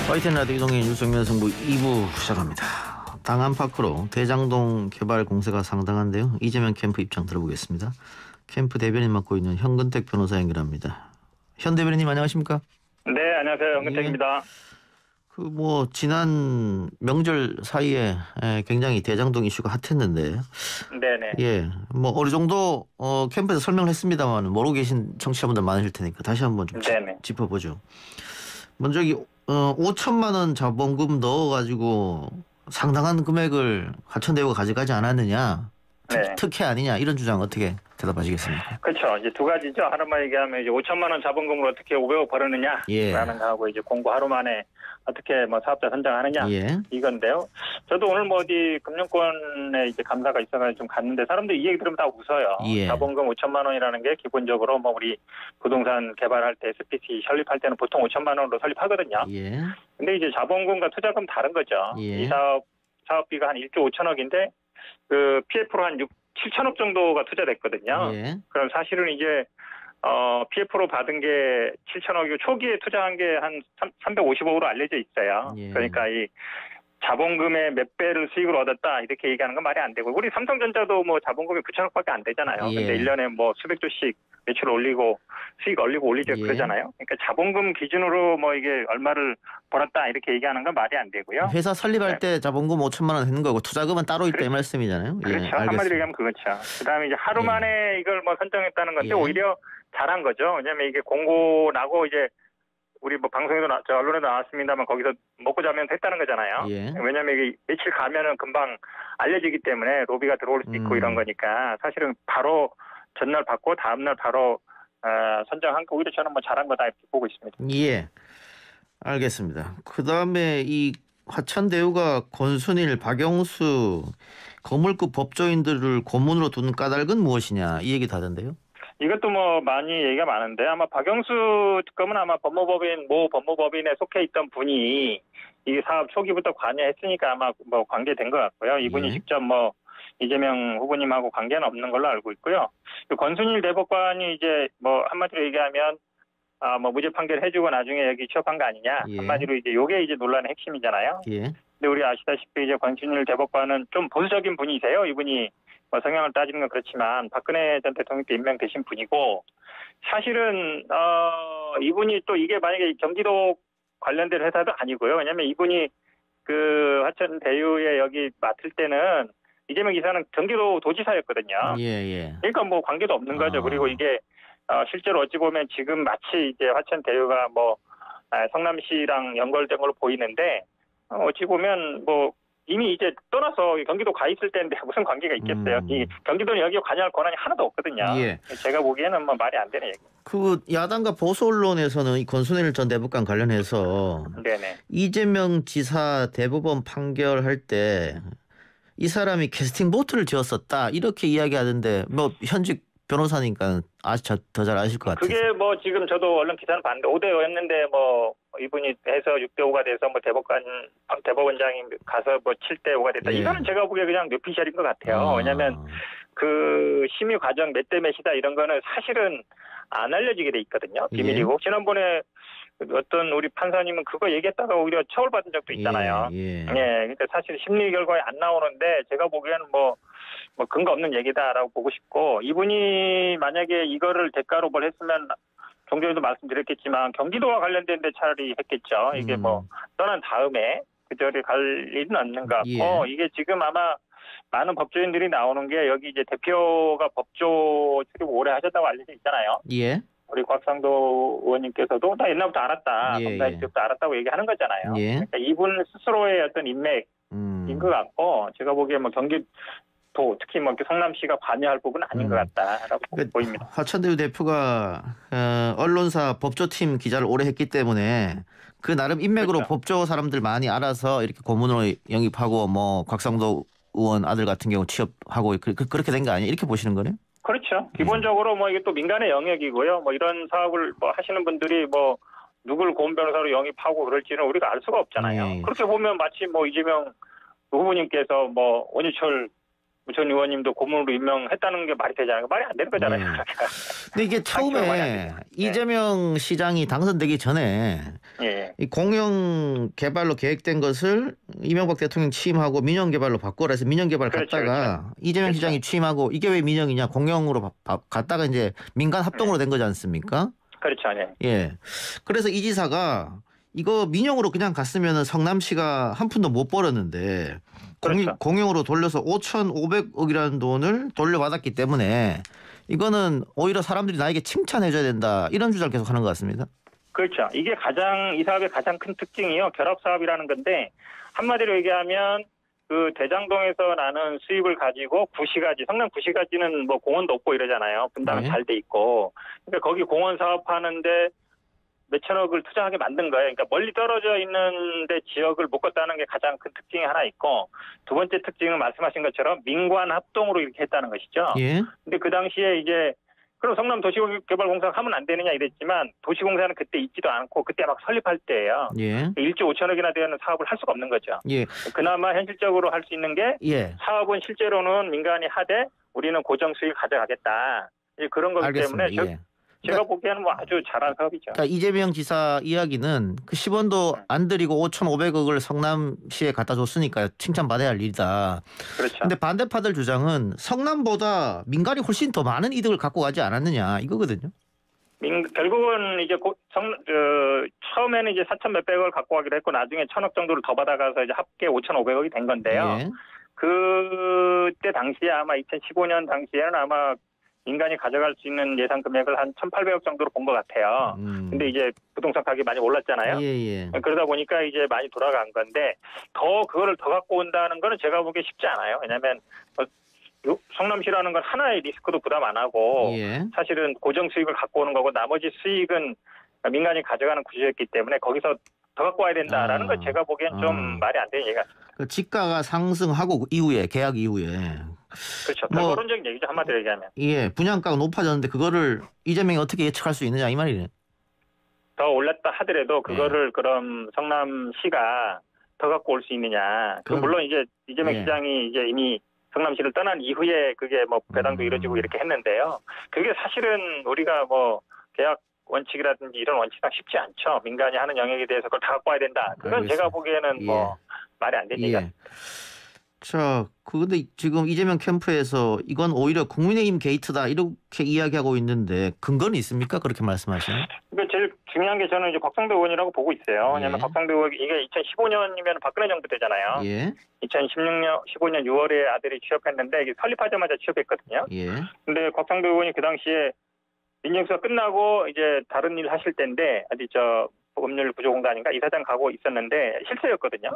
YTN 라디오 이동의 뉴스정면 승부 2부 시작합니다. 당 안팎으로 대장동 개발 공세가 상당한데요. 이재명 캠프 입장 들어보겠습니다. 캠프 대변인 맡고 있는 현근택 변호사 연결합니다. 현 대변인님 안녕하십니까? 네, 안녕하세요. 현근택입니다. 지난 명절 사이에 굉장히 대장동 이슈가 핫했는데, 네네. 어느 정도 캠프에서 설명을 했습니다만 모르고 계신 청취자분들 많으실 테니까 다시 한번 좀 짚어보죠. 먼저 5천만 원 자본금 넣어가지고 상당한 금액을 화천대유가 가져가지 않았느냐, 특혜 아니냐, 이런 주장 어떻게 대답하시겠습니까? 그렇죠. 이제 두 가지죠. 하나만 얘기하면 이제 5천만 원 자본금으로 어떻게 500억 벌었느냐라는 거하고 이제 공고 하루 만에 어떻게 사업자 선정하느냐 이건데요. 저도 오늘 어디 금융권에 이제 감사가 있어가지고 좀 갔는데 사람들 이 얘기 들으면 다 웃어요. 자본금 5천만 원이라는 게 기본적으로 우리 부동산 개발할 때 SPC 설립할 때는 보통 5천만 원으로 설립하거든요. 근데 이제 자본금과 투자금 다른 거죠. 이 사업비가 한 1조 5천억인데 그 PF로 한 7천억 정도가 투자됐거든요. 그럼 사실은 이제 PF로 받은 게 7천억이고 초기에 투자한 게 한 350억으로 알려져 있어요. 그러니까 이 자본금의 몇 배를 수익을 얻었다 이렇게 얘기하는 건 말이 안 되고, 우리 삼성전자도 자본금이 9천억밖에 안 되잖아요. 근데 1년에 수백 조씩 매출 올리고 수익 올리고 그러잖아요. 그러니까 자본금 기준으로 이게 얼마를 벌었다 이렇게 얘기하는 건 말이 안 되고요. 회사 설립할 때 자본금 5천만 원 했는 거고 투자금은 따로 있다 이 말씀이잖아요. 그렇죠. 한마디로 얘기하면 그렇죠. 그다음에 이제 하루 만에 이걸 선정했다는 건데 오히려 잘한 거죠. 왜냐하면 이게 공고 나고 이제 우리 방송에도 언론에도 나왔습니다만 거기서 먹고 자면 됐다는 거잖아요. 왜냐하면 이게 며칠 가면은 금방 알려지기 때문에 로비가 들어올 수 있고 이런 거니까 사실은 바로 전날 받고 다음날 바로 선정한 거 오히려 저는 잘한 거다 이렇게 보고 있습니다. 예, 알겠습니다. 그 다음에 이 화천대유가 권순일, 박영수 거물급 법조인들을 고문으로 둔 까닭은 무엇이냐 이 얘기 다던데요. 이것도 많이 얘기가 많은데 아마 박영수 특검은 아마 모 법무법인에 속해 있던 분이 이 사업 초기부터 관여했으니까 아마 관계된 것 같고요. 이분이 직접 이재명 후보님하고 관계는 없는 걸로 알고 있고요. 권순일 대법관이 이제 한마디로 얘기하면 무죄 판결 해주고 나중에 여기 취업한 거 아니냐. 한마디로 이제 요게 이제 논란의 핵심이잖아요. 근데 우리 아시다시피 이제 권순일 대법관은 좀 보수적인 분이세요. 이분이 성향을 따지는 건 그렇지만 박근혜 전 대통령 때 임명되신 분이고, 사실은 이분이 또 이게 만약에 경기도 관련된 회사도 아니고요. 왜냐하면 이분이 그 화천대유에 여기 맡을 때는 이재명 지사는 경기도 도지사였거든요. 그러니까 관계도 없는 거죠. 그리고 이게 실제로 어찌 보면 지금 마치 이제 화천대유가 성남시랑 연결된 걸로 보이는데 어찌 보면 이미 이제 떠나서 경기도 가 있을 때인데 무슨 관계가 있겠어요. 이 경기도는 여기에 관여할 권한이 하나도 없거든요. 제가 보기에는 말이 안 되는 얘기. 그 야당과 보수 언론에서는 이 권순일 전 대법관 관련해서 이재명 지사 대법원 판결할 때 이 사람이 캐스팅 보트를 지었었다 이렇게 이야기하던데 현직 변호사니까 더 잘 아실 것 같아요. 그게 지금 저도 언론 기사는 봤는데 5대5였는데 이분이 해서 6대5가 돼서 대법원장이 가서 7대5가 됐다. 이거는 제가 보기에 그냥 뇌피셜인 것 같아요. 왜냐하면 그 심의 과정 몇 대 몇이다 이런 거는 사실은 안 알려지게 돼 있거든요. 비밀이고. 지난번에 어떤 우리 판사님은 그거 얘기했다가 오히려 처벌받은 적도 있잖아요. 그러니까 사실 심리 결과에 안 나오는데 제가 보기에는 근거 없는 얘기다라고 보고 싶고, 이분이 만약에 이거를 대가로 했으면 좀 전에도 말씀드렸겠지만 경기도와 관련된 데 차라리 했겠죠. 이게 떠난 다음에 그 자리에 갈 일은 없는 것 같고, 이게 지금 아마 많은 법조인들이 나오는 게 여기 이제 대표가 법조 출입 오래 하셨다고 알려져 있잖아요. 우리 곽상도 의원님께서도 나 옛날부터 알았다. 검사일 때부터 알았다고 얘기하는 거잖아요. 그러니까 이분 스스로의 어떤 인맥인 것 같고, 제가 보기에 경기도 특히 성남시가 관여할 부분은 아닌 것 같다라고 보입니다. 화천대유 대표가 언론사 법조팀 기자를 오래 했기 때문에 그 나름 인맥으로 법조 사람들 많이 알아서 이렇게 고문으로 영입하고 곽상도 의원 아들 같은 경우 취업하고 그렇게 된 거 아니에요? 이렇게 보시는 거네요? 그렇죠. 기본적으로 이게 또 민간의 영역이고요. 이런 사업을 하시는 분들이 누굴 고문 변호사로 영입하고 그럴지는 우리가 알 수가 없잖아요. 그렇게 보면 마치 이재명 후보님께서 원유철 전 의원님도 고문으로 임명했다는 게 말이 되잖아요. 말이 안 되는 거잖아요. 예. 근데 이게 처음에 이재명 시장이 당선되기 전에 예. 이 공영 개발로 계획된 것을 이명박 대통령 취임하고 민영 개발로 바꿔라 해서 민영 개발 그렇죠, 갔다가 그렇죠. 이재명 그렇죠. 시장이 취임하고 이게 왜 민영이냐 공영으로 갔다가 이제 민간 합동으로 된 거지 않습니까? 그렇죠. 네. 예. 그래서 이 지사가 이거 민영으로 그냥 갔으면 성남시가 한 푼도 못 벌었는데 그렇죠. 공영으로 돌려서 5,500억이라는 돈을 돌려받았기 때문에 이거는 오히려 사람들이 나에게 칭찬해줘야 된다 이런 주장을 계속 하는 것 같습니다. 그렇죠. 이게 이 사업의 가장 큰 특징이요. 결합 사업이라는 건데 한마디로 얘기하면 그 대장동에서 나는 수입을 가지고 구시가지, 성남 구시가지는 뭐 공원도 없고 이러잖아요. 분담이 네. 잘 돼 있고. 그러니까 거기 공원 사업하는데 몇천억을 투자하게 만든 거예요. 그러니까 멀리 떨어져 있는데 지역을 묶었다는 게 가장 큰 특징이 하나 있고, 두 번째 특징은 말씀하신 것처럼 민관 합동으로 이렇게 했다는 것이죠. 예. 근데 그 당시에 이제 그럼 성남 도시개발공사 하면 안 되느냐 이랬지만 도시공사는 그때 있지도 않고 그때 막 설립할 때예요. 예. 1조 5천억이나 되는 사업을 할 수가 없는 거죠. 예. 그나마 현실적으로 할 수 있는 게 예. 사업은 실제로는 민간이 하되 우리는 고정 수익 가져가겠다. 이제 그런 거기 알겠습니다. 때문에 예. 제가 보기에는 뭐 아주 잘한 사업이죠. 그러니까 이재명 지사 이야기는 그 10원도 안 들이고 5,500억을 성남시에 갖다 줬으니까 칭찬받아야 할 일이다. 그렇죠. 근데 반대파들 주장은 성남보다 민간이 훨씬 더 많은 이득을 갖고 가지 않았느냐 이거거든요. 결국은 이제 처음에는 이제 4천 몇백억을 갖고 가기로 했고 나중에 1,000억 정도를 더 받아가서 이제 합계 5,500억이 된 건데요. 예. 그때 당시에 아마 2015년 당시에는 아마 민간이 가져갈 수 있는 예산 금액을 한 1,800억 정도로 본 것 같아요. 근데 이제 부동산 가격이 많이 올랐잖아요. 예. 그러다 보니까 이제 많이 돌아간 건데 그거를 더 갖고 온다는 거는 제가 보기에 쉽지 않아요. 왜냐하면 성남시라는 건 하나의 리스크도 부담 안 하고 예. 사실은 고정 수익을 갖고 오는 거고 나머지 수익은 민간이 가져가는 구조였기 때문에 거기서 더 갖고 와야 된다라는 건 제가 보기엔 좀 말이 안 되는 얘기 같습니다. 그 지가가 상승하고 이후에 계약 이후에 그렇죠. 뭐, 결론적인 얘기죠. 한마디로 얘기하면. 예, 분양가가 높아졌는데 그거를 이재명이 어떻게 예측할 수 있느냐 이 말이네. 더 올랐다 하더라도 그거를 그럼 성남시가 더 갖고 올 수 있느냐. 물론 이제 이재명 시장이 이제 이미 성남시를 떠난 이후에 그게 뭐 배당도 이루어지고 이렇게 했는데요. 그게 사실은 우리가 뭐 계약 원칙이라든지 이런 원칙상 쉽지 않죠. 민간이 하는 영역에 대해서 그걸 다 갖고 와야 된다. 그건 알겠습니다. 제가 보기에는 뭐 말이 안 되는 얘기가. 자, 근데 지금 이재명 캠프에서 이건 오히려 국민의힘 게이트다 이렇게 이야기하고 있는데 근거는 있습니까? 그렇게 말씀하시는? 그러니까 제일 중요한 게 저는 이제 곽상도 의원이라고 보고 있어요. 왜냐하면 곽상도 의원 이게 2015년이면 박근혜 정부 때잖아요. 2016년 15년 6월에 아들이 취업했는데 이게 설립하자마자 취업했거든요. 근데 곽상도 의원이 그 당시에 민정수사 끝나고 이제 다른 일 하실 때인데 어디 법률 구조공단인가 이사장 가고 있었는데 실세였거든요.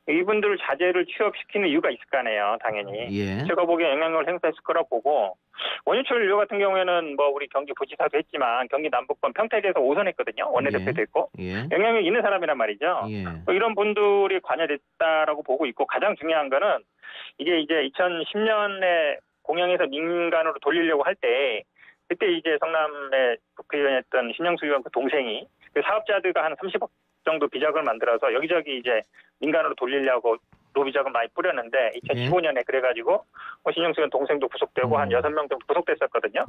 이분들 자제를 취업시키는 이유가 있을 거 아니에요, 당연히. 제가 보기에 영향력을 행사했을 거라 보고 원유철 의원 같은 경우에는 뭐 우리 경기 부지사도 했지만 경기 남북권 평택에서 5선했거든요. 원내대표도 했고 영향력 있는 사람이란 말이죠. 이런 분들이 관여됐다라고 보고 있고 가장 중요한 거는 이게 이제 2010년에 공영에서 민간으로 돌리려고 할 때 그때 이제 성남의 국회의원이었던 신영수 의원 그 동생이 그 사업자들과 한 30억 정도 비자금을 만들어서 여기저기 이제 민간으로 돌리려고 로비자금 많이 뿌렸는데 2015년에 그래가지고 신영수 의원 동생도 구속되고 한 6명 정도 구속됐었거든요.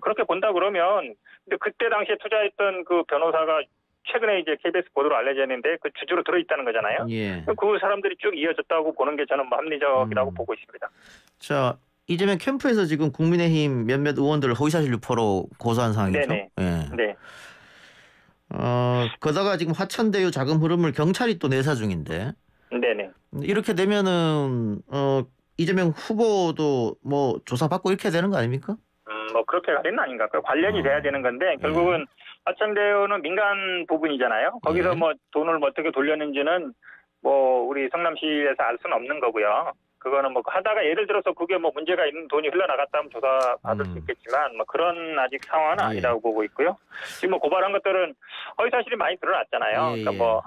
그렇게 본다 그러면 근데 그때 당시에 투자했던 그 변호사가 최근에 이제 KBS 보도로 알려져 있는데 그 주주로 들어있다는 거잖아요. 그 사람들이 쭉 이어졌다고 보는 게 저는 뭐 합리적이라고 보고 있습니다. 자, 이재명 캠프에서 지금 국민의힘 몇몇 의원들을 허위사실 유포로 고소한 상황이죠. 네. 거다가 지금 화천대유 자금 흐름을 경찰이 또 내사 중인데. 이렇게 되면은 이재명 후보도 뭐 조사받고 이렇게 되는 거 아닙니까? 뭐 그렇게 가는 아닌가. 관련이 돼야 되는 건데 결국은 화천대유는 민간 부분이잖아요. 거기서 뭐 돈을 뭐 어떻게 돌렸는지는 뭐 우리 성남시에서 알 수는 없는 거고요. 그거는 뭐 하다가 예를 들어서 그게 뭐 문제가 있는 돈이 흘러나갔다면 조사받을 수 있겠지만 뭐 그런 아직 상황은 아니라고 보고 있고요. 지금 뭐 고발한 것들은 허위사실이 많이 드러났잖아요. 그러니까 뭐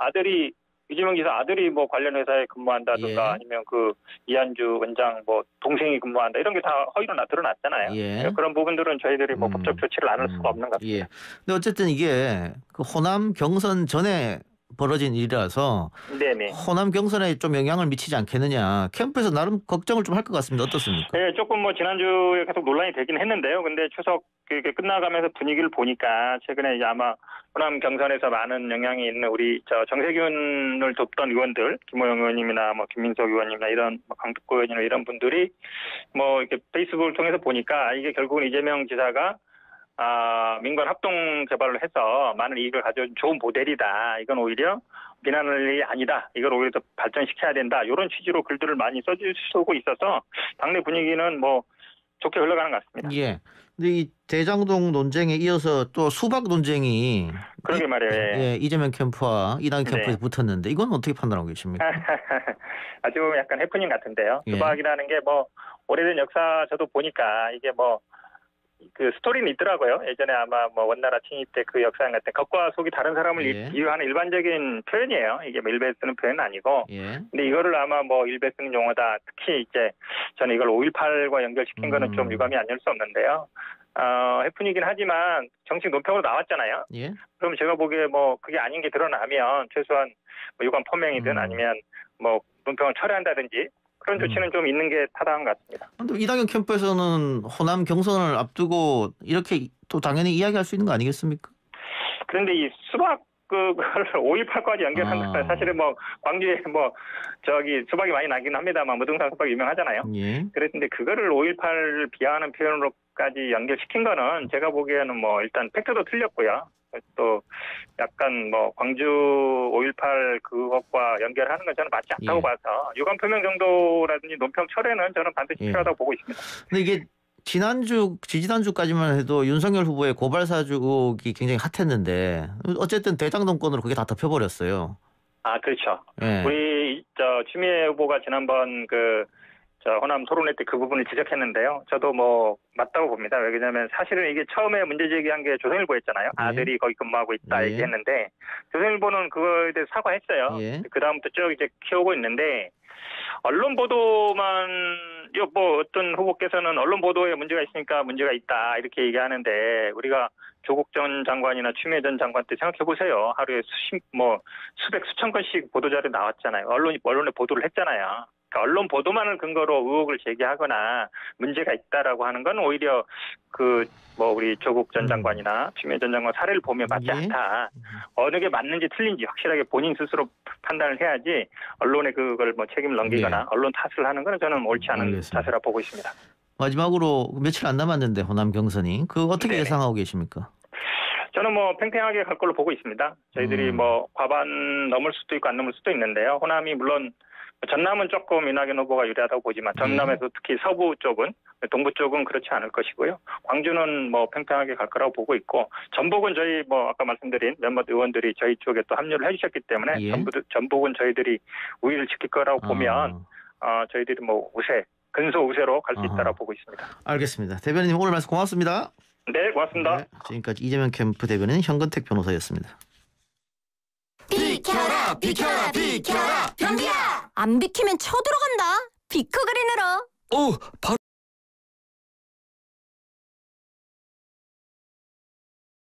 이재명 지사 아들이 뭐 관련 회사에 근무한다든가 아니면 그 이한주 원장 뭐 동생이 근무한다 이런 게 다 허위로 드러났잖아요. 그런 부분들은 저희들이 뭐 법적 조치를 안 할 수가 없는 것 같습니다. 근데 어쨌든 이게 그 호남 경선 전에 벌어진 일이라서 네네. 호남 경선에 좀 영향을 미치지 않겠느냐. 캠프에서 나름 걱정을 좀 할 것 같습니다. 어떻습니까? 네, 조금 뭐 지난주에 계속 논란이 되긴 했는데요. 근데 추석 그게 끝나가면서 분위기를 보니까 최근에 이제 아마 호남 경선에서 많은 영향이 있는 우리 정세균을 돕던 의원들, 김호영 의원님이나 뭐 김민석 의원님이나 이런 강특구 의원이나 이런 분들이 뭐 이렇게 페이스북을 통해서 보니까 이게 결국은 이재명 지사가 민관 합동 개발을 해서 많은 이익을 가져온 좋은 모델이다. 이건 오히려 비난할 일이 아니다. 이걸 오히려 더 발전시켜야 된다. 이런 취지로 글들을 많이 써주고 있어서 당내 분위기는 뭐 좋게 흘러가는 것 같습니다. 예. 근데 이 대장동 논쟁에 이어서 또 수박 논쟁이 그러게 말이에요. 예, 이재명 캠프와 이낙연 캠프에 네. 붙었는데 이건 어떻게 판단하고 계십니까? 아주 보면 약간 해프닝 같은데요. 예. 수박이라는 게 뭐 오래된 역사 저도 보니까 이게 뭐 그 스토리는 있더라고요. 예전에 아마 뭐 원나라 침입 때 그 역사 같은 겉과 속이 다른 사람을 예. 비유하는 일반적인 표현이에요. 이게 뭐 일베 쓰는 표현은 아니고. 예. 근데 이거를 아마 뭐 일베 쓰는 용어다. 특히 이제 저는 이걸 5.18과 연결시킨 거는 좀 유감이 아닐 수 없는데요. 해프닝이긴 하지만 정식 논평으로 나왔잖아요. 예. 그럼 제가 보기에 뭐 그게 아닌 게 드러나면 최소한 뭐 유감 포명이든 아니면 뭐 논평을 철회한다든지 그런 조치는 좀 있는 게 타당한 것 같습니다. 그런데 이낙연 캠프에서는 호남 경선을 앞두고 이렇게 또 당연히 이야기할 수 있는 거 아니겠습니까? 그런데 이 수박 그걸 5.18까지 연결한 건 사실은 뭐 광주에 뭐 수박이 많이 나긴 합니다만 무등산 수박이 유명하잖아요. 예. 그랬는데 그거를 5.18을 비하하는 표현으로까지 연결시킨 거는 제가 보기에는 뭐 일단 팩트도 틀렸고요. 또 약간 뭐 광주 5.18 그것과 연결하는 건 저는 맞지 않다고 예. 봐서 유감 표명 정도라든지 논평 철회는 저는 반드시 예. 필요하다고 보고 있습니다. 근데 이게 지지난주까지만 해도 윤석열 후보의 고발 사주국이 굉장히 핫했는데 어쨌든 대장동권으로 그게 다 덮여버렸어요. 그렇죠. 예. 우리 추미애 후보가 지난번 호남 토론회 때 그 부분을 지적했는데요. 저도 뭐 맞다고 봅니다. 왜냐하면 사실은 이게 처음에 문제 제기한 게 조선일보였잖아요. 아들이 거기 근무하고 있다 예. 얘기했는데 조선일보는 그거에 대해서 사과했어요. 예. 그 다음부터 쭉 이제 키우고 있는데 언론 보도만 뭐 어떤 후보께서는 언론 보도에 문제가 있으니까 문제가 있다 이렇게 얘기하는데 우리가 조국 전 장관이나 추미애 전 장관 때 생각해 보세요. 하루에 수백 수천 건씩 보도자료 나왔잖아요. 언론에 보도를 했잖아요. 그러니까 언론 보도만을 근거로 의혹을 제기하거나 문제가 있다라고 하는 건 오히려 우리 조국 전 장관이나 추미애 전 장관 사례를 보면 맞지 예. 않다. 어느 게 맞는지 틀린지 확실하게 본인 스스로 판단을 해야지 언론에 그걸 뭐 책임을 넘기거나 예. 언론 탓을 하는 건 저는 옳지 않은 알겠습니다. 자세라 보고 있습니다. 마지막으로 며칠 안 남았는데 호남 경선이 그거 어떻게 네네. 예상하고 계십니까? 저는 뭐 팽팽하게 갈 걸로 보고 있습니다. 저희들이 뭐 과반 넘을 수도 있고 안 넘을 수도 있는데요. 호남이 물론 전남은 조금 이낙연 후보가 유리하다고 보지만 전남에서 특히 서부 쪽은 동부 쪽은 그렇지 않을 것이고요. 광주는 뭐 팽팽하게 갈 거라고 보고 있고 전북은 저희 뭐 아까 말씀드린 몇몇 의원들이 저희 쪽에 또 합류를 해주셨기 때문에 예. 전북은 저희들이 우위를 지킬 거라고 보면 저희들이 뭐 근소 우세로 갈 수 있다라고 보고 있습니다. 알겠습니다. 대변인님 오늘 말씀 고맙습니다. 네, 고맙습니다. 네, 지금까지 이재명 캠프 대변인 현근택 변호사였습니다. 비켜라 비켜라 비켜라 변비야 안 비키면 쳐들어간다 비커그린으로 바로